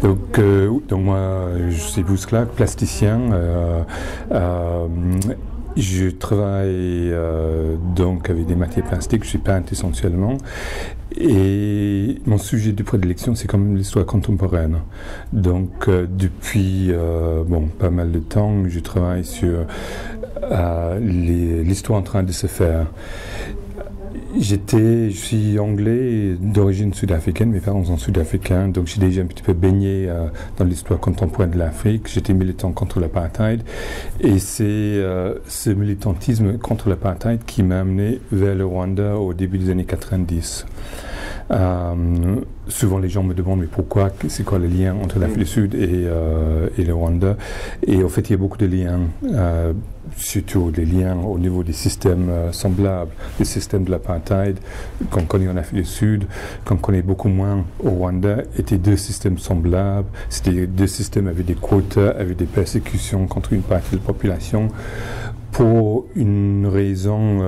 Donc moi, je suis Bruce Clark, plasticien. Je travaille donc avec des matières plastiques, je peinte essentiellement. Et mon sujet de prédilection, c'est quand même l'histoire contemporaine. Donc depuis pas mal de temps, je travaille sur l'histoire en train de se faire. Je suis anglais d'origine sud-africaine, mes parents sont sud-africains, donc j'ai déjà un petit peu baigné dans l'histoire contemporaine de l'Afrique. J'étais militant contre l'apartheid et c'est ce militantisme contre l'apartheid qui m'a amené vers le Rwanda au début des années 90. Souvent les gens me demandent mais pourquoi, c'est quoi le lien entre l'Afrique du Sud et le Rwanda, et en fait il y a beaucoup de liens, surtout des liens au niveau des systèmes semblables, des systèmes de l'apartheid qu'on connaît en Afrique du Sud, qu'on connaît beaucoup moins au Rwanda, étaient deux systèmes semblables, c'était deux systèmes avec des quotas, avec des persécutions contre une partie de la population, pour une raison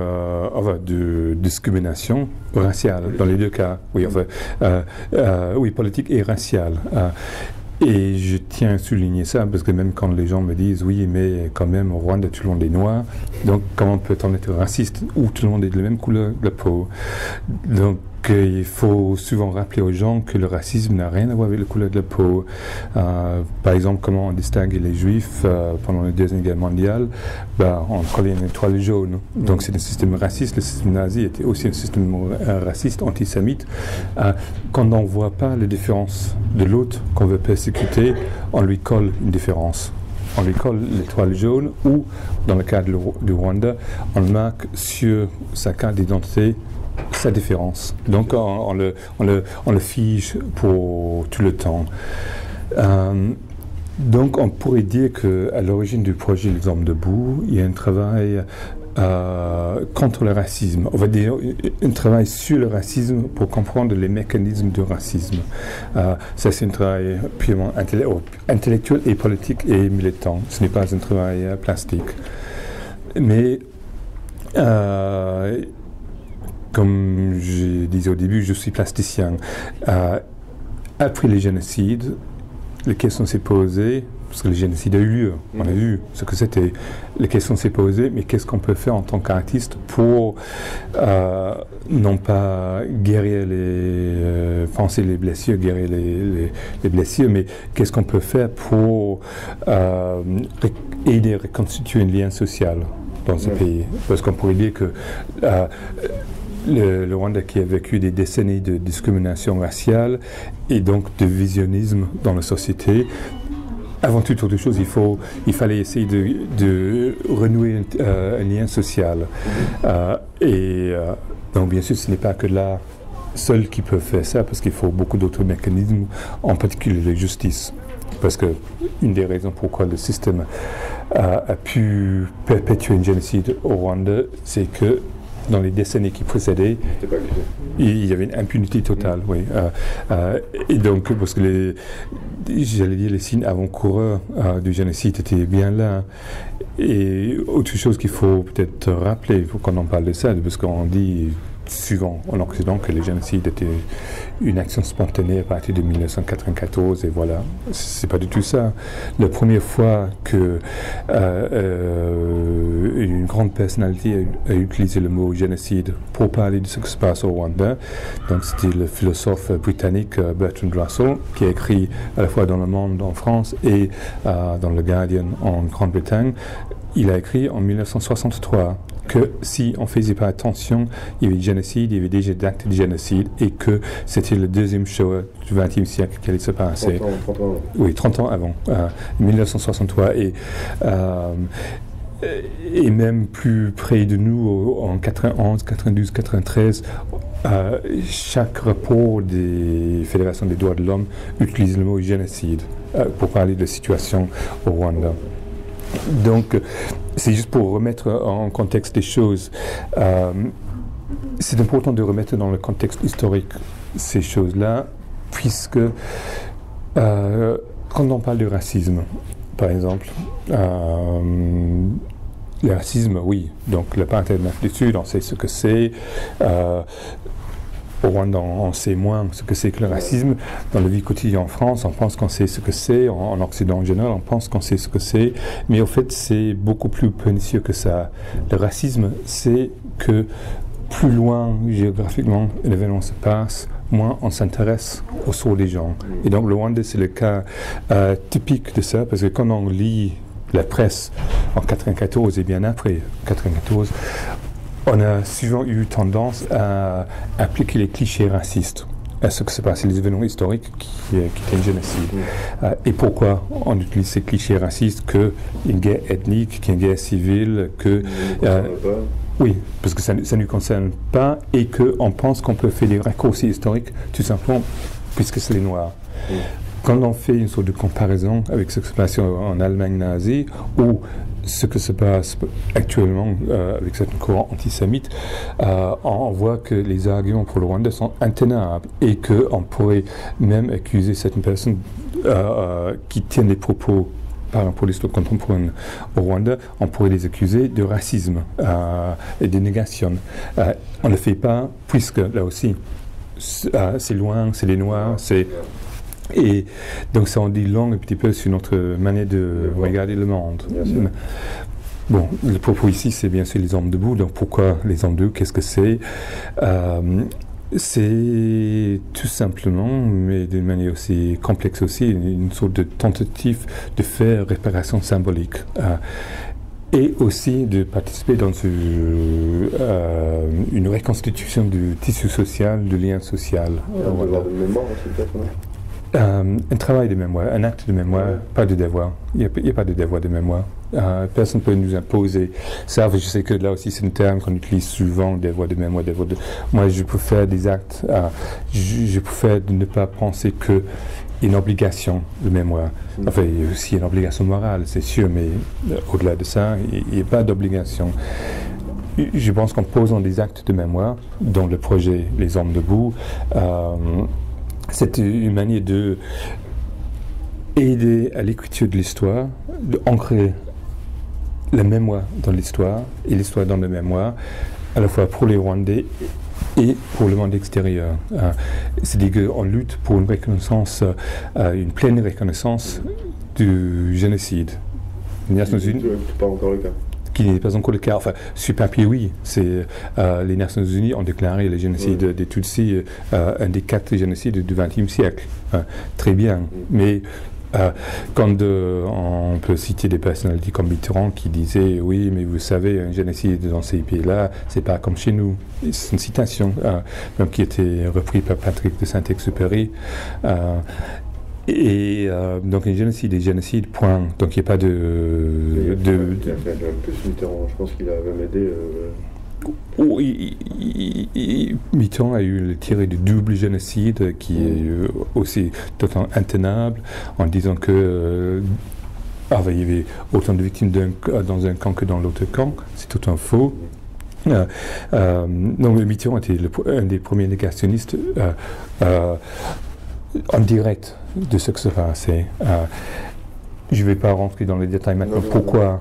de discrimination raciale, dans les deux cas, oui, politique et raciale. Et je tiens à souligner ça, parce que même quand les gens me disent, oui, mais quand même, au Rwanda, tout le monde est noir, donc comment peut-on être raciste, où tout le monde est de la même couleur de la peau? Donc, il faut souvent rappeler aux gens que le racisme n'a rien à voir avec la couleur de la peau. Par exemple, comment on distinguait les Juifs pendant la Deuxième Guerre mondiale, on collait une étoile jaune. Donc c'est un système raciste. Le système nazi était aussi un système raciste, antisémite. Quand on ne voit pas la différence de l'autre qu'on veut persécuter, on lui colle une différence. On lui colle l'étoile jaune ou, dans le cas du Rwanda, on marque sur sa carte d'identité sa différence. Donc on le fige pour tout le temps. Donc on pourrait dire qu'à l'origine du projet L'exemple debout, il y a un travail contre le racisme. On va dire un travail sur le racisme pour comprendre les mécanismes du racisme. Ça c'est un travail purement intellectuel et politique et militant. Ce n'est pas un travail plastique. Mais comme je disais au début, je suis plasticien. Après les génocides, les questions s'est posées, parce que le génocide a eu lieu, on a vu ce que c'était. Les questions s'est posées, mais qu'est-ce qu'on peut faire en tant qu'artiste pour non pas guérir penser les blessures, guérir les blessures, mais qu'est-ce qu'on peut faire pour aider à reconstituer un lien social dans ce pays? Parce qu'on pourrait dire que le Rwanda qui a vécu des décennies de discrimination raciale et donc de visionnisme dans la société, avant toute autre chose, il fallait essayer de renouer un lien social. Donc bien sûr, ce n'est pas que l'art seul qui peut faire ça, parce qu'il faut beaucoup d'autres mécanismes, en particulier la justice. Parce que une des raisons pourquoi le système a pu perpétuer un génocide au Rwanda, c'est que dans les décennies qui précédaient, il y avait une impunité totale. Oui. Et donc, parce que les signes avant-coureurs du génocide étaient bien là. Et autre chose qu'il faut peut-être rappeler, il faut qu'on en parle de ça, parce qu'on dit souvent en Occident que le génocide était une action spontanée à partir de 1994, et voilà, c'est pas du tout ça. La première fois que une grande personnalité a utilisé le mot génocide pour parler de ce qui se passe au Rwanda, donc c'était le philosophe britannique Bertrand Russell, qui a écrit à la fois dans Le Monde en France et dans le Guardian en Grande-Bretagne. Il a écrit en 1963 que si on ne faisait pas attention, il y avait génocide, il y avait déjà d'actes de génocide, et que c'était le deuxième Shoah du XXe siècle qui allait se passer. 30 ans avant. Oui, 30 ans avant, 1963. Et même plus près de nous, en 91, 92, 93, chaque rapport des fédérations des droits de l'homme utilise le mot génocide pour parler de la situation au Rwanda. Donc, c'est juste pour remettre en contexte les choses. C'est important de remettre dans le contexte historique ces choses-là, puisque quand on parle de racisme, par exemple, le racisme, oui, donc l'apartheid de l'Afrique du Sud, on sait ce que c'est. au Rwanda, on sait moins ce que c'est que le racisme. Dans la vie quotidienne en France, on pense qu'on sait ce que c'est. En Occident en général, on pense qu'on sait ce que c'est. Mais au fait, c'est beaucoup plus pernicieux que ça. Le racisme, c'est que plus loin géographiquement l'événement se passe, moins on s'intéresse au sort des gens. Et donc le Rwanda, c'est le cas typique de ça, parce que quand on lit la presse en 94 et bien après 94, on a souvent eu tendance à appliquer les clichés racistes à ce que se passe, les événements historiques qui étaient un génocide. Et pourquoi on utilise ces clichés racistes qu'une guerre ethnique, qu'une guerre civile, que... oui, parce que ça ne nous concerne pas et qu'on pense qu'on peut faire des raccourcis historiques tout simplement puisque c'est les Noirs. Quand on fait une sorte de comparaison avec ce qui se passe en Allemagne nazie ou ce que se passe actuellement avec certains courants antisémites, on voit que les arguments pour le Rwanda sont intenables et qu'on pourrait même accuser certaines personnes qui tiennent des propos par exemple pour l'histoire contemporaine au Rwanda, on pourrait les accuser de racisme et de négation. On ne le fait pas puisque là aussi c'est loin, c'est les Noirs, c'est... Et donc ça en dit long un petit peu sur notre manière de regarder le monde. Bon, le propos ici, c'est bien sûr les hommes debout. Donc pourquoi les hommes debout? Qu'est-ce que c'est? C'est tout simplement, mais d'une manière aussi complexe aussi, une sorte de tentative de faire réparation symbolique. Et aussi de participer dans une reconstitution du tissu social, du lien social. Voilà. De mémoire aussi, peut-être, non? Un travail de mémoire, un acte de mémoire, pas de devoir. Il n'y a pas de devoir de mémoire. Personne ne peut nous imposer ça. Je sais que là aussi c'est un terme qu'on utilise souvent, devoir de mémoire. Moi, je préfère des actes. Je préfère de ne pas penser que une obligation de mémoire. Enfin, il y a aussi une obligation morale, c'est sûr, mais au-delà de ça, il n'y a pas d'obligation. Je pense qu'en posant des actes de mémoire, dans le projet Les Hommes debout, c'est une manière de aider à l'écriture de l'histoire, d'ancrer la mémoire dans l'histoire et l'histoire dans la mémoire, à la fois pour les Rwandais et pour le monde extérieur. C'est-à-dire qu'on lutte pour une reconnaissance, une pleine reconnaissance du génocide. Les Nations Unies, c'est pas encore le cas. Qui n'est pas encore le cas. Enfin, sur papier, oui. Les Nations Unies ont déclaré le génocide des Tutsis un des 4 génocides du XXe siècle. Très bien. Mais quand on peut citer des personnalités comme Mitterrand qui disaient oui, mais vous savez, un génocide dans ces pays-là, c'est pas comme chez nous. C'est une citation donc, qui a été reprise par Patrick de Saint-Exupéry. Donc un génocide est génocide, point. Donc il n'y a pas de... Plus Mitterrand, je pense qu'il a même aidé... Mitterrand a eu le tiré du double génocide qui est aussi totalement intenable en disant que il y avait autant de victimes dans un camp que dans l'autre camp. C'est tout un faux. Donc Mitterrand était un des premiers négationnistes en direct de ce que se passait. Je ne vais pas rentrer dans les détails maintenant. Pourquoi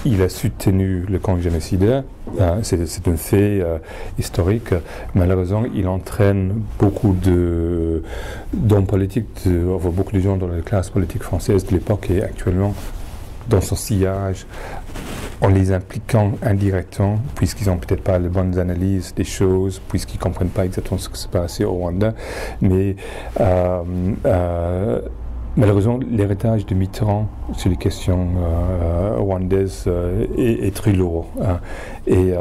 il a soutenu le camp génocidaire. C'est un fait historique. Malheureusement, il entraîne beaucoup d'hommes politiques, beaucoup de gens dans la classe politique française de l'époque et actuellement dans son sillage, en les impliquant indirectement, puisqu'ils n'ont peut-être pas les bonnes analyses des choses, puisqu'ils ne comprennent pas exactement ce qui se passe au Rwanda. Mais malheureusement, l'héritage de Mitterrand sur les questions rwandaises est très lourd. Et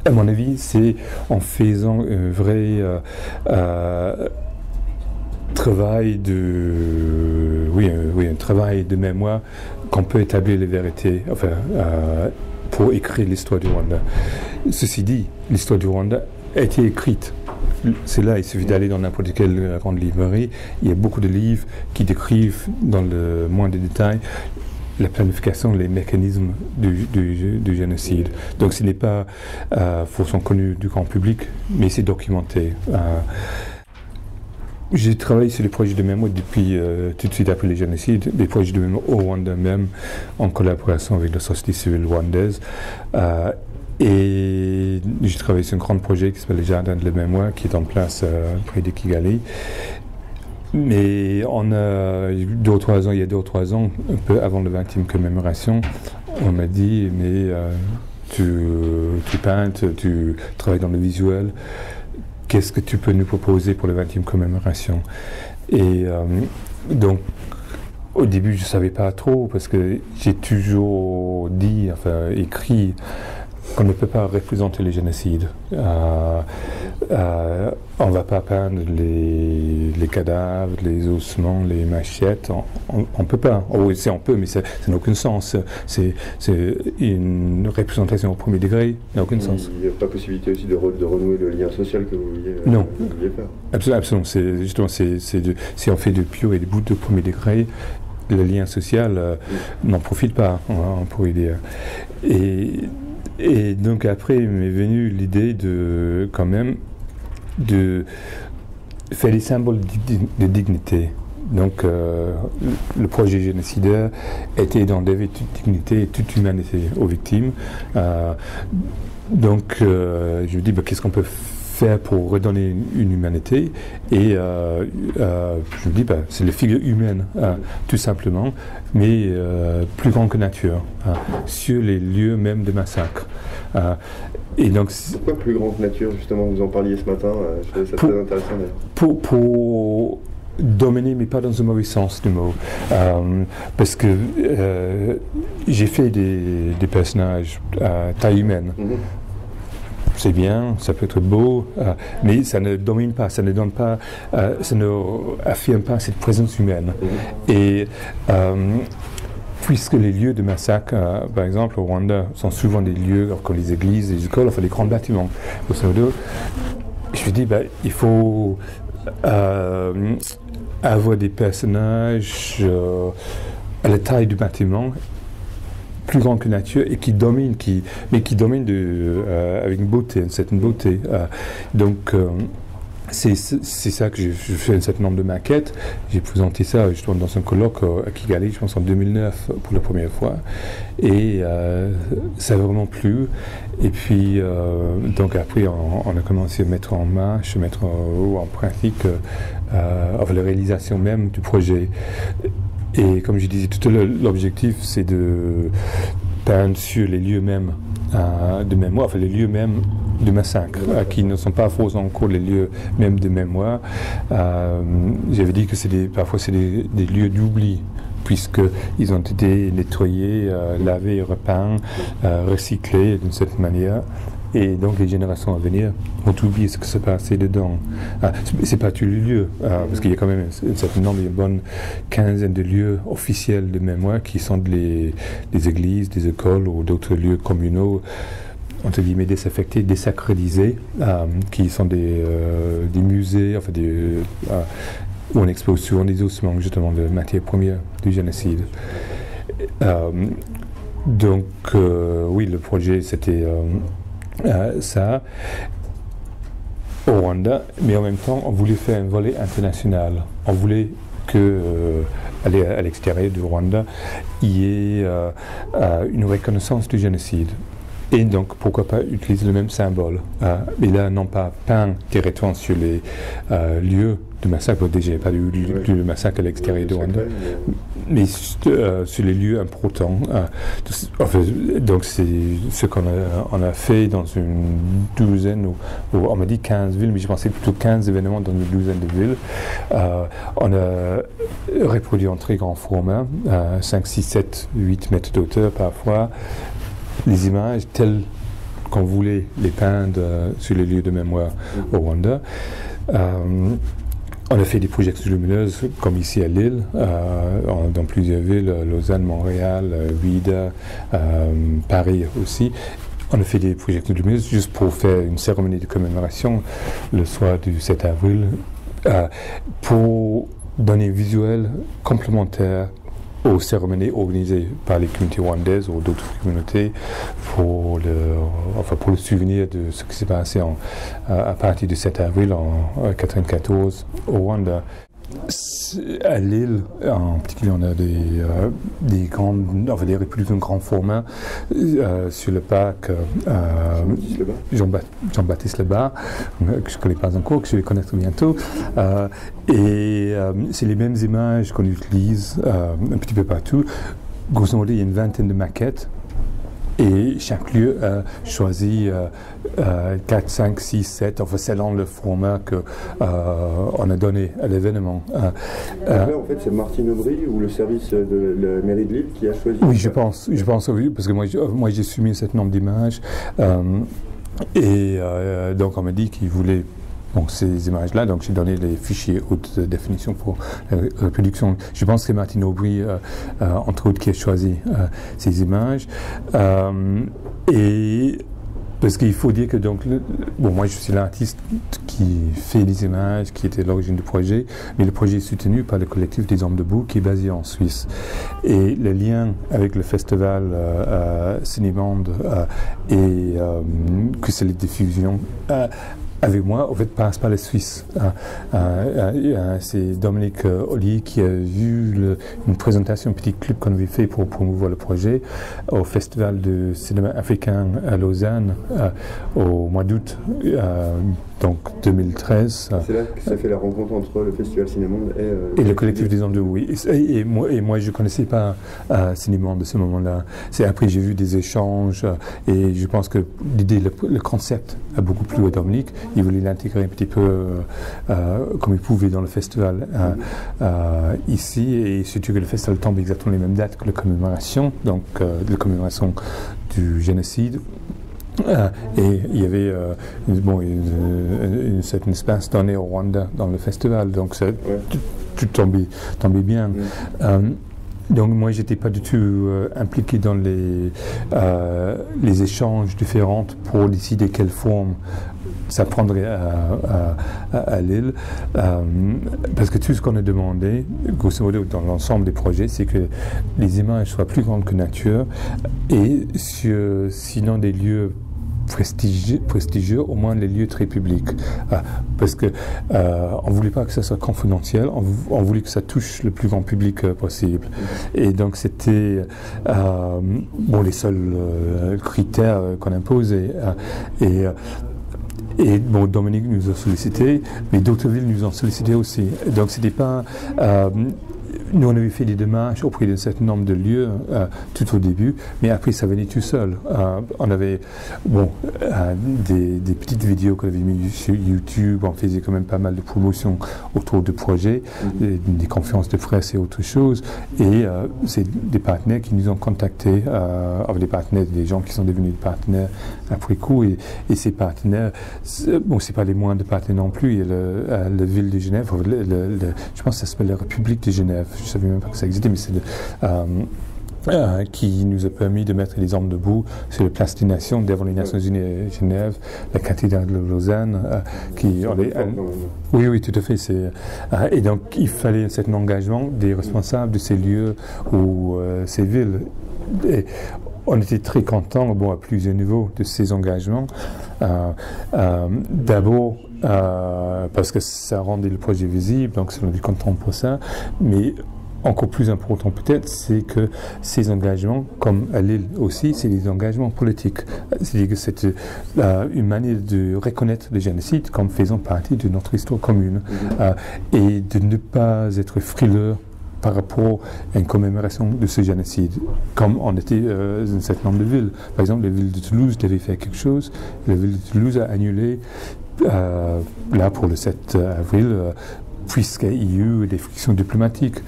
à mon avis, c'est en faisant un vrai travail un travail de mémoire qu'on peut établir les vérités, pour écrire l'histoire du Rwanda. Ceci dit, l'histoire du Rwanda a été écrite. C'est là, il suffit d'aller dans n'importe quelle grande librairie. Il y a beaucoup de livres qui décrivent dans le moins de détails la planification, les mécanismes du génocide. Donc ce n'est pas forcément connu du grand public, mais c'est documenté. J'ai travaillé sur les projets de mémoire depuis tout de suite après les génocides, des projets de mémoire au Rwanda même, en collaboration avec la société civile rwandaise. Et j'ai travaillé sur un grand projet qui s'appelle le Jardin de la Mémoire, qui est en place près de Kigali. Mais on a, il y a 2 ou 3 ans, un peu avant la 20e commémoration, on m'a dit, mais tu peintes, tu travailles dans le visuel, qu'est-ce que tu peux nous proposer pour la 20e commémoration? Et donc, au début, je ne savais pas trop, parce que j'ai toujours dit, enfin écrit, qu'on ne peut pas représenter le génocide. On ne va pas peindre les cadavres, les ossements, les machettes. On ne peut pas. Oui, on peut, mais ça n'a aucun sens. C'est une représentation au premier degré, n'a aucun sens. Il n'y a pas possibilité aussi de renouer le lien social que vous vouliez faire. Absolument. Justement, si on fait du pur et du bout de premier degré, le lien social n'en profite pas, on pourrait dire. Et donc après, il m'est venue l'idée de, quand même, de faire des symboles de dignité. Donc, le projet génocidaire était d'enlever toute dignité et toute humanité aux victimes. Donc, je me dis, qu'est-ce qu'on peut faire pour redonner une humanité? Et je me dis, c'est les figures humaines, tout simplement, mais plus grand que nature, sur les lieux même de massacre. Et donc, pourquoi plus grand que nature, justement? Vous en parliez ce matin, je trouvais ça très intéressant d'ailleurs. Pour dominer, mais pas dans un mauvais sens du mot. Parce que j'ai fait des personnages à taille humaine. C'est bien, ça peut être beau, mais ça ne domine pas, ça ne donne pas, ça ne affirme pas cette présence humaine. Et puisque les lieux de massacre, par exemple au Rwanda, sont souvent des lieux comme les églises, les écoles, enfin des grands bâtiments, grosso modo, je me dis, il faut avoir des personnages à la taille du bâtiment, plus grand que nature, et qui domine, mais qui domine avec une beauté, une certaine beauté. Donc, c'est ça que j'ai fait un certain nombre de maquettes. J'ai présenté ça justement dans un colloque à Kigali, je pense en 2009 pour la première fois. Et ça a vraiment plu. Et puis, donc après, on a commencé à mettre en marche, mettre en pratique la réalisation même du projet. Et comme je disais tout à l'heure, l'objectif c'est de peindre sur les lieux mêmes de mémoire, enfin les lieux mêmes de massacre, qui ne sont pas forcément encore les lieux mêmes de mémoire. J'avais dit que parfois c'est des lieux d'oubli, puisqu'ils ont été nettoyés, lavés, repeints, recyclés d'une certaine manière. Et donc les générations à venir vont oublier ce qui s'est passé dedans. C'est pas tous les lieux, parce qu'il y a quand même un certain nombre, il y a une bonne quinzaine de lieux officiels de mémoire qui sont des églises, des écoles ou d'autres lieux communaux, entre guillemets désaffectés, désacralisés, qui sont des musées, enfin où on expose souvent des ossements justement de matières premières du génocide. Donc oui, le projet c'était ça au Rwanda, mais en même temps on voulait faire un volet international. On voulait que à l'extérieur du Rwanda il y ait une reconnaissance du génocide. Et donc, pourquoi pas utiliser le même symbole. Mais là, non pas peint directement sur les lieux de massacre, déjà il n'y a pas de massacre à l'extérieur du Rwanda, mais sur les lieux importants. Donc, c'est ce qu'on a fait dans une douzaine, ou on m'a dit 15 villes, mais je pensais plutôt 15 événements dans une douzaine de villes. On a reproduit en très grand format, 5, 6, 7, 8 mètres d'auteur parfois, les images telles qu'on voulait les peindre sur les lieux de mémoire au Rwanda. On a fait des projections lumineuses comme ici à Lille, dans plusieurs villes, Lausanne, Montréal, Ouidah, Paris aussi. On a fait des projections lumineuses juste pour faire une cérémonie de commémoration le soir du 7 avril, pour donner un visuel complémentaire aux cérémonies organisées par les communautés rwandaises ou d'autres communautés pour le souvenir de ce qui s'est passé à partir du 7 avril en 1994 au Rwanda. À Lille, en particulier, on a des grandes, enfin des républiques de grand format sur le parc Jean-Baptiste Lebas, que je ne connais pas encore, que je vais connaître bientôt. C'est les mêmes images qu'on utilise un petit peu partout. Grosso modo, il y a une vingtaine de maquettes. Et chaque lieu a choisi 4, 5, 6, 7, enfin selon le format qu'on a donné à l'événement. Après, en fait, c'est Martine Aubry ou le service de la mairie de Lille qui a choisi? Oui, je pense oui, parce que moi j'ai soumis un certain nombre d'images. Donc on m'a dit qu'ils voulaient ces images-là, donc j'ai donné les fichiers haute définition pour la reproduction. Je pense que c'est Martine Aubry, entre autres, qui a choisi ces images. Et parce qu'il faut dire que moi je suis l'artiste qui fait les images, qui était l'origine du projet, mais le projet est soutenu par le collectif des Hommes debout qui est basé en Suisse. Et le lien avec le festival Cinémonde et que c'est les diffusions avec moi, en fait, passe par les Suisses. C'est Dominique Ollier qui a vu une présentation, un petit clip qu'on avait fait pour promouvoir le projet au Festival de cinéma africain à Lausanne au mois d'août, donc 2013. C'est là que ça fait la rencontre entre le Festival Cinémonde et le collectif des Hommes debout, oui. Et moi, je ne connaissais pas Cinémonde de ce moment-là. C'est après, j'ai vu des échanges et je pense que l'idée, le concept a beaucoup plu à Dominique. Il voulait l'intégrer un petit peu comme il pouvait dans le festival ici, et surtout que le festival tombe exactement les mêmes dates que la commémoration, donc la commémoration du génocide. Et il y avait une certaine espace donné au Rwanda dans le festival, donc tout tombait bien. Donc moi, j'étais pas du tout impliqué dans les échanges différents pour décider quelle forme ça prendrait à Lille, parce que tout ce qu'on a demandé, grosso modo, dans l'ensemble des projets, c'est que les images soient plus grandes que nature et sinon des lieux prestigieux, au moins les lieux très publics. Parce que on voulait pas que ça soit confidentiel, on voulait que ça touche le plus grand public possible. Et donc c'était les seuls critères qu'on imposait. Et Dominique nous a sollicité, mais d'autres villes nous ont sollicité aussi. Donc c'était pas... nous, on avait fait des démarches auprès d'un certain nombre de lieux tout au début, mais après, ça venait tout seul. On avait des petites vidéos qu'on avait mises sur YouTube, on faisait quand même pas mal de promotions autour du projet, des conférences de presse et autre chose. Et c'est des partenaires qui nous ont contactés, des gens qui sont devenus des partenaires après coup. Et ces partenaires, c'est pas les moindres partenaires non plus. Il y a la ville de Genève, je pense que ça s'appelle la République de Genève. Je ne savais même pas que ça existait, mais c'est qui nous a permis de mettre les Hommes debout sur la place des Nations devant les Nations Unies à Genève, la cathédrale de Lausanne. Oui, tout à fait. Et donc, il fallait un certain engagement des responsables de ces lieux ou ces villes. Et on était très contents, à plusieurs niveaux, de ces engagements. D'abord, parce que ça rendait le projet visible, donc on est content pour ça, mais encore plus important peut-être, c'est que ces engagements, comme à Lille aussi, c'est des engagements politiques. C'est-à-dire que c'est une manière de reconnaître le génocide comme faisant partie de notre histoire commune et de ne pas être frileux par rapport à une commémoration de ce génocide, comme on était dans un certain nombre de villes. Par exemple, la ville de Toulouse devait faire quelque chose, la ville de Toulouse a annulé, là pour le 7 avril, puisqu'il y a eu des frictions diplomatiques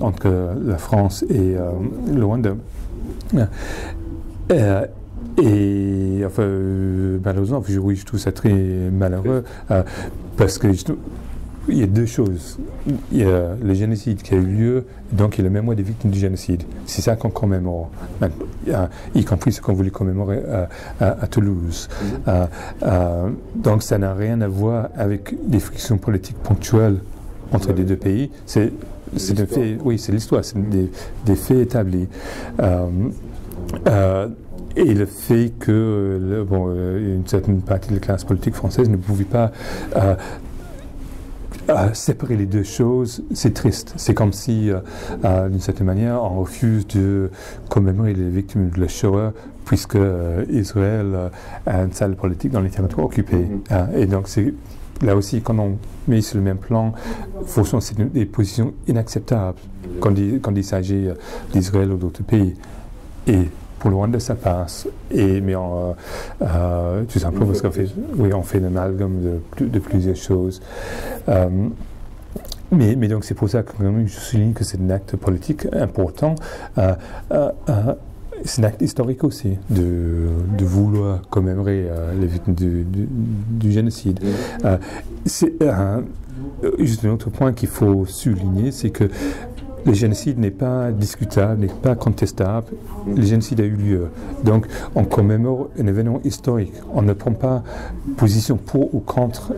entre la France et le Rwanda. Malheureusement, je trouve ça très malheureux, parce que il y a deux choses. Il y a le génocide qui a eu lieu, donc il y a le mémoire des victimes du génocide. C'est ça qu'on commémore, y compris ce qu'on voulait commémorer à Toulouse. Donc ça n'a rien à voir avec des frictions politiques ponctuelles entre les deux pays. C'est un fait, oui, c'est l'histoire, c'est des faits établis. Et le fait que une certaine partie de la classe politique française ne pouvait pas séparer les deux choses, c'est triste. C'est comme si, d'une certaine manière, on refuse de commémorer les victimes de la Shoah puisque Israël a une salle politique dans les territoires occupés. Et donc, là aussi, quand on met sur le même plan, franchement, c'est des positions inacceptables quand il s'agit d'Israël ou d'autres pays. Et pour le Rwanda, ça passe. Mais tout simplement parce on fait l'amalgame de plusieurs choses. Mais donc c'est pour ça que je souligne que c'est un acte politique important. C'est un acte historique aussi de vouloir commémorer les victimes du génocide. Juste un autre point qu'il faut souligner, c'est que le génocide n'est pas discutable, n'est pas contestable. Le génocide a eu lieu. Donc, on commémore un événement historique. On ne prend pas position pour ou contre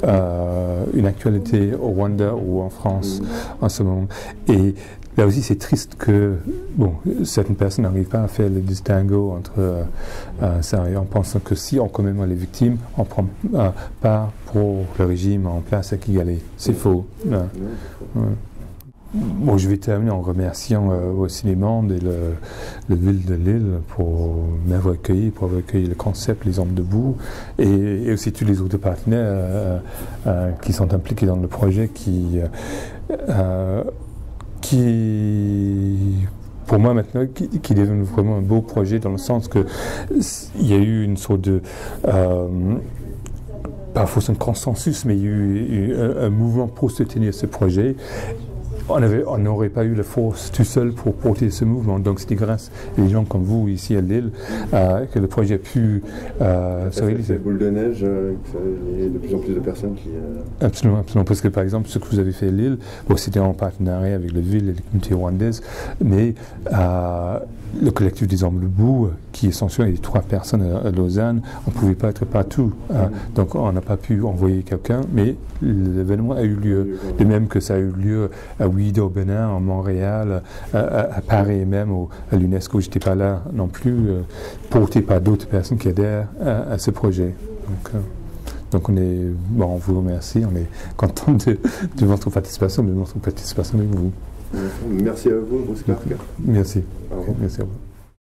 une actualité au Rwanda ou en France en ce moment. Et là aussi, c'est triste que certaines personnes n'arrivent pas à faire le distinguo entre ça et en pensant que si on commémore les victimes, on ne prend pas pour le régime en place à Kigali. C'est faux. Bon, je vais terminer en remerciant aussi les membres et le ville de Lille pour m'avoir accueilli, pour avoir accueilli le concept Les Hommes debout, et aussi tous les autres partenaires qui sont impliqués dans le projet, qui pour moi maintenant, qui est devenu vraiment un beau projet dans le sens que il y a eu une sorte de pas forcément un consensus, mais il y a eu un mouvement pour soutenir ce projet. On n'aurait pas eu la force tout seul pour porter ce mouvement. Donc c'était grâce à des gens comme vous ici à Lille que le projet a pu se réaliser. C'est boule de neige, il y a de plus en plus de personnes qui... Absolument, absolument. Parce que par exemple, ce que vous avez fait à Lille, c'était en partenariat avec la ville et les communautés rwandaises, mais le collectif des Hommes debout, qui est essentiellement les 3 personnes à Lausanne, on ne pouvait pas être partout. Donc on n'a pas pu envoyer quelqu'un, mais l'événement a eu lieu. De même que ça a eu lieu à Ouido, au Bénin, en Montréal, à Paris même, à l'UNESCO. Je n'étais pas là non plus, porté par d'autres personnes qui adhèrent à ce projet. Donc on vous remercie, on est content de votre participation, de notre participation avec vous. Merci à vous, Bruce Clark. Merci. Au revoir. Merci à vous.